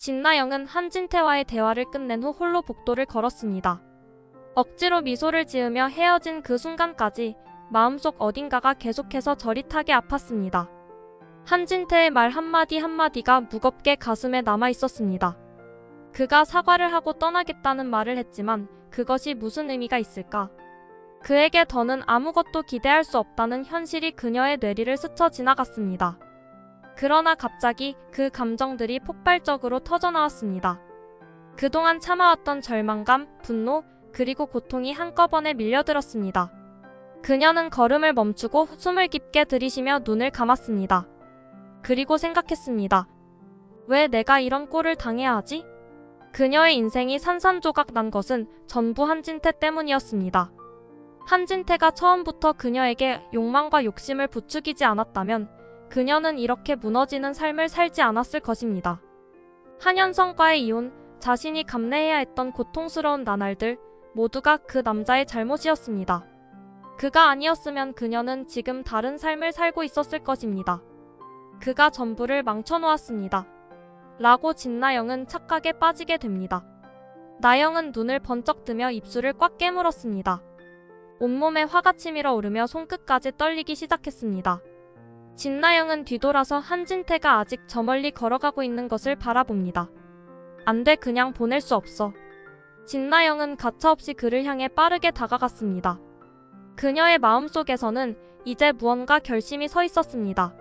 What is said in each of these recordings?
진나영은 한진태와의 대화를 끝낸 후 홀로 복도를 걸었습니다. 억지로 미소를 지으며 헤어진 그 순간까지 마음속 어딘가가 계속해서 저릿하게 아팠습니다. 한진태의 말 한마디 한마디가 무겁게 가슴에 남아있었습니다. 그가 사과를 하고 떠나겠다는 말을 했지만 그것이 무슨 의미가 있을까? 그에게 더는 아무것도 기대할 수 없다는 현실이 그녀의 뇌리를 스쳐 지나갔습니다. 그러나 갑자기 그 감정들이 폭발적으로 터져나왔습니다. 그동안 참아왔던 절망감, 분노, 그리고 고통이 한꺼번에 밀려들었습니다. 그녀는 걸음을 멈추고 숨을 깊게 들이쉬며 눈을 감았습니다. 그리고 생각했습니다. 왜 내가 이런 꼴을 당해야 하지? 그녀의 인생이 산산조각 난 것은 전부 한진태 때문이었습니다. 한진태가 처음부터 그녀에게 욕망과 욕심을 부추기지 않았다면 그녀는 이렇게 무너지는 삶을 살지 않았을 것입니다. 한현성과의 이혼, 자신이 감내해야 했던 고통스러운 나날들 모두가 그 남자의 잘못이었습니다. 그가 아니었으면 그녀는 지금 다른 삶을 살고 있었을 것입니다. 그가 전부를 망쳐놓았습니다. 라고 진나영은 착각에 빠지게 됩니다. 나영은 눈을 번쩍 뜨며 입술을 꽉 깨물었습니다. 온몸에 화가 치밀어 오르며 손끝까지 떨리기 시작했습니다. 진나영은 뒤돌아서 한진태가 아직 저 멀리 걸어가고 있는 것을 바라봅니다. 안 돼, 그냥 보낼 수 없어. 진나영은 가차없이 그를 향해 빠르게 다가갔습니다. 그녀의 마음속에서는 이제 무언가 결심이 서 있었습니다.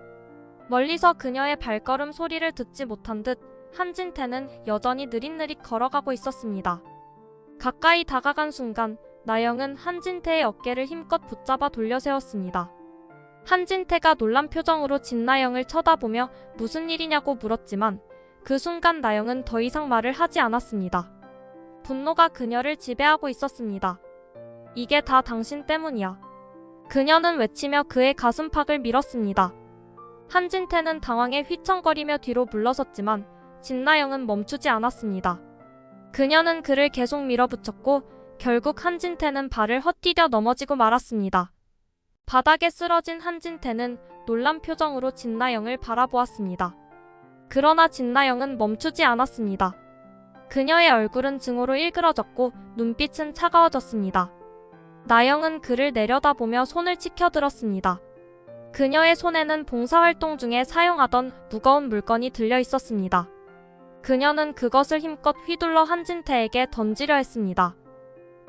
멀리서 그녀의 발걸음 소리를 듣지 못한 듯 한진태는 여전히 느릿느릿 걸어가고 있었습니다. 가까이 다가간 순간 나영은 한진태의 어깨를 힘껏 붙잡아 돌려세웠습니다. 한진태가 놀란 표정으로 진나영을 쳐다보며 무슨 일이냐고 물었지만 그 순간 나영은 더 이상 말을 하지 않았습니다. 분노가 그녀를 지배하고 있었습니다. 이게 다 당신 때문이야. 그녀는 외치며 그의 가슴팍을 밀었습니다. 한진태는 당황해 휘청거리며 뒤로 물러섰지만 진나영은 멈추지 않았습니다. 그녀는 그를 계속 밀어붙였고 결국 한진태는 발을 헛디뎌 넘어지고 말았습니다. 바닥에 쓰러진 한진태는 놀란 표정으로 진나영을 바라보았습니다. 그러나 진나영은 멈추지 않았습니다. 그녀의 얼굴은 증오로 일그러졌고 눈빛은 차가워졌습니다. 나영은 그를 내려다보며 손을 치켜들었습니다. 그녀의 손에는 봉사활동 중에 사용하던 무거운 물건이 들려 있었습니다. 그녀는 그것을 힘껏 휘둘러 한진태에게 던지려 했습니다.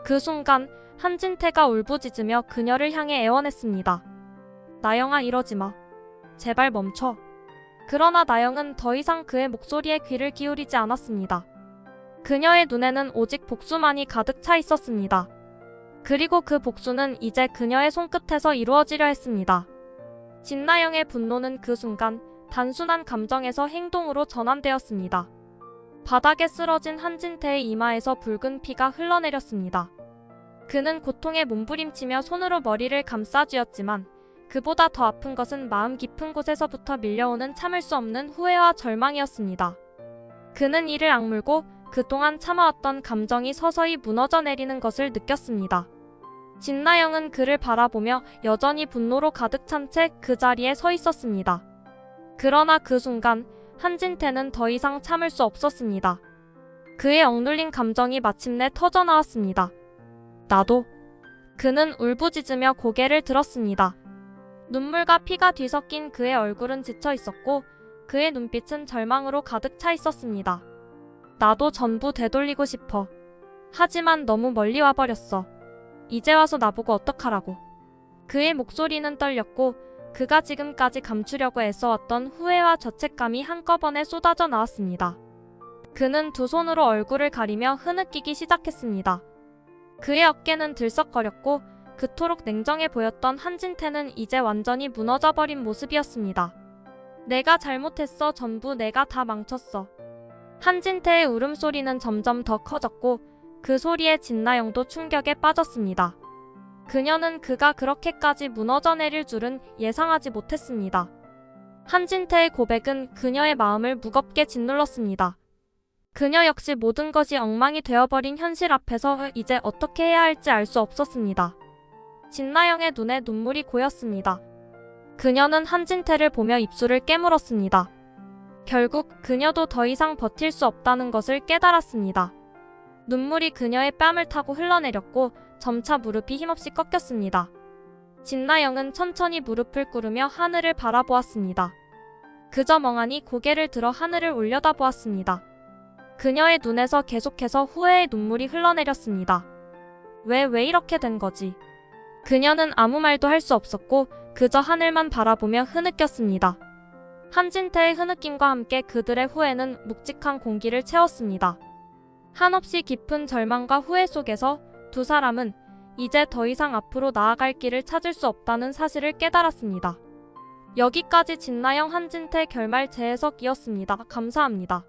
그 순간 한진태가 울부짖으며 그녀를 향해 애원했습니다. 나영아, 이러지 마. 제발 멈춰. 그러나 나영은 더 이상 그의 목소리에 귀를 기울이지 않았습니다. 그녀의 눈에는 오직 복수만이 가득 차 있었습니다. 그리고 그 복수는 이제 그녀의 손끝에서 이루어지려 했습니다. 진나영의 분노는 그 순간 단순한 감정에서 행동으로 전환되었습니다. 바닥에 쓰러진 한진태의 이마에서 붉은 피가 흘러내렸습니다. 그는 고통에 몸부림치며 손으로 머리를 감싸쥐었지만 그보다 더 아픈 것은 마음 깊은 곳에서부터 밀려오는 참을 수 없는 후회와 절망이었습니다. 그는 이를 악물고 그동안 참아왔던 감정이 서서히 무너져 내리는 것을 느꼈습니다. 진나영은 그를 바라보며 여전히 분노로 가득 찬 채 그 자리에 서 있었습니다. 그러나 그 순간 한진태는 더 이상 참을 수 없었습니다. 그의 억눌린 감정이 마침내 터져나왔습니다. 나도. 그는 울부짖으며 고개를 들었습니다. 눈물과 피가 뒤섞인 그의 얼굴은 지쳐 있었고 그의 눈빛은 절망으로 가득 차 있었습니다. 나도 전부 되돌리고 싶어. 하지만 너무 멀리 와버렸어. 이제 와서 나보고 어떡하라고. 그의 목소리는 떨렸고 그가 지금까지 감추려고 애써왔던 후회와 죄책감이 한꺼번에 쏟아져 나왔습니다. 그는 두 손으로 얼굴을 가리며 흐느끼기 시작했습니다. 그의 어깨는 들썩거렸고 그토록 냉정해 보였던 한진태는 이제 완전히 무너져버린 모습이었습니다. 내가 잘못했어. 전부 내가 다 망쳤어. 한진태의 울음소리는 점점 더 커졌고 그 소리에 진나영도 충격에 빠졌습니다. 그녀는 그가 그렇게까지 무너져 내릴 줄은 예상하지 못했습니다. 한진태의 고백은 그녀의 마음을 무겁게 짓눌렀습니다. 그녀 역시 모든 것이 엉망이 되어버린 현실 앞에서 이제 어떻게 해야 할지 알 수 없었습니다. 진나영의 눈에 눈물이 고였습니다. 그녀는 한진태를 보며 입술을 깨물었습니다. 결국 그녀도 더 이상 버틸 수 없다는 것을 깨달았습니다. 눈물이 그녀의 뺨을 타고 흘러내렸고 점차 무릎이 힘없이 꺾였습니다. 진나영은 천천히 무릎을 꿇으며 하늘을 바라보았습니다. 그저 멍하니 고개를 들어 하늘을 올려다보았습니다. 그녀의 눈에서 계속해서 후회의 눈물이 흘러내렸습니다. 왜 이렇게 된 거지? 그녀는 아무 말도 할 수 없었고 그저 하늘만 바라보며 흐느꼈습니다. 한진태의 흐느낌과 함께 그들의 후회는 묵직한 공기를 채웠습니다. 한없이 깊은 절망과 후회 속에서 두 사람은 이제 더 이상 앞으로 나아갈 길을 찾을 수 없다는 사실을 깨달았습니다. 여기까지 진나영 한진태 결말 재해석이었습니다. 감사합니다.